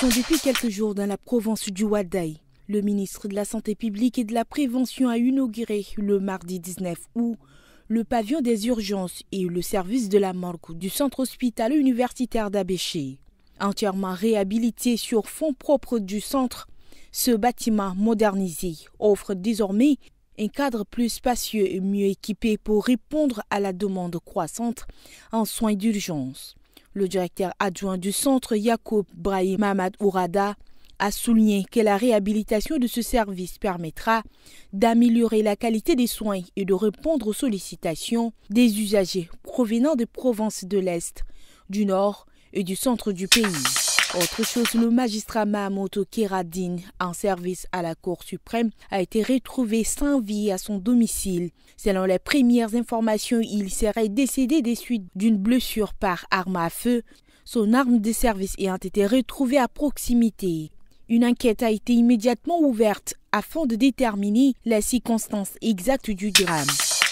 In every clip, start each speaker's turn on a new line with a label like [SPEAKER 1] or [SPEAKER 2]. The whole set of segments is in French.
[SPEAKER 1] Action depuis quelques jours dans la province du Ouaddaï. Le ministre de la Santé publique et de la Prévention a inauguré le mardi 19 août le pavillon des urgences et le service de la morgue du centre hospitalier universitaire d'Abéché. Entièrement réhabilité sur fonds propres du centre, ce bâtiment modernisé offre désormais un cadre plus spacieux et mieux équipé pour répondre à la demande croissante en soins d'urgence. Le directeur adjoint du centre, Yacoub Brahim Mamad Ourada, a souligné que la réhabilitation de ce service permettra d'améliorer la qualité des soins et de répondre aux sollicitations des usagers provenant des provinces de l'Est, du Nord et du centre du pays. Autre chose, le magistrat Mahamoto Kéradine, en service à la Cour suprême, a été retrouvé sans vie à son domicile. Selon les premières informations, il serait décédé des suites d'une blessure par arme à feu, son arme de service ayant été retrouvée à proximité. Une enquête a été immédiatement ouverte afin de déterminer les circonstances exactes du drame.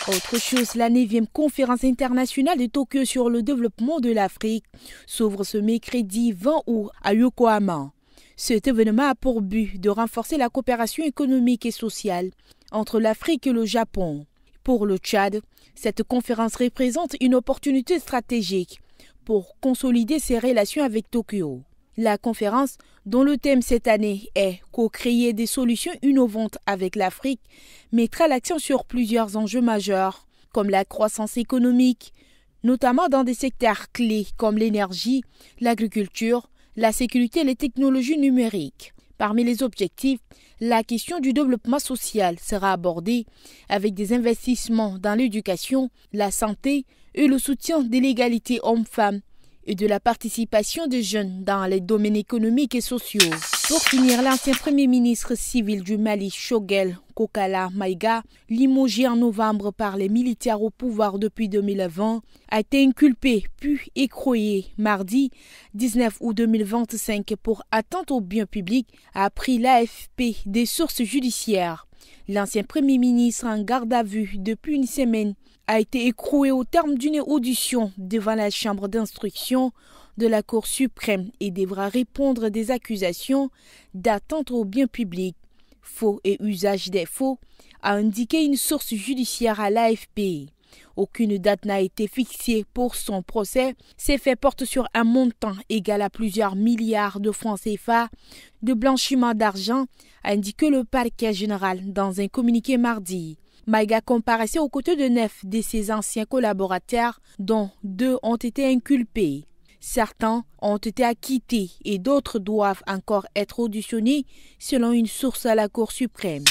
[SPEAKER 1] Autre chose, la 9e conférence internationale de Tokyo sur le développement de l'Afrique s'ouvre ce mercredi 20 août à Yokohama. Cet événement a pour but de renforcer la coopération économique et sociale entre l'Afrique et le Japon. Pour le Tchad, cette conférence représente une opportunité stratégique pour consolider ses relations avec Tokyo. La conférence, dont le thème cette année est « Co-créer des solutions innovantes avec l'Afrique », mettra l'accent sur plusieurs enjeux majeurs, comme la croissance économique, notamment dans des secteurs clés comme l'énergie, l'agriculture, la sécurité et les technologies numériques. Parmi les objectifs, la question du développement social sera abordée avec des investissements dans l'éducation, la santé et le soutien de l'égalité homme-femme et de la participation des jeunes dans les domaines économiques et sociaux. Pour finir, l'ancien premier ministre civil du Mali, Choguel Kokala Maïga, limogé en novembre par les militaires au pouvoir depuis 2020, a été inculpé puis écroué mardi 19 août 2025 pour atteinte au bien public, a appris l'AFP des sources judiciaires. L'ancien premier ministre en garde à vue depuis une semaine a été écroué au terme d'une audition devant la chambre d'instruction de la Cour suprême et devra répondre des accusations d'atteinte au bien public, faux et usage des faux, a indiqué une source judiciaire à l'AFP. Aucune date n'a été fixée pour son procès. Ces faits portent sur un montant égal à plusieurs milliards de francs CFA de blanchiment d'argent, a indiqué le parquet général dans un communiqué mardi. Maïga comparaissait aux côtés de 9 de ses anciens collaborateurs, dont 2 ont été inculpés. Certains ont été acquittés et d'autres doivent encore être auditionnés selon une source à la Cour suprême.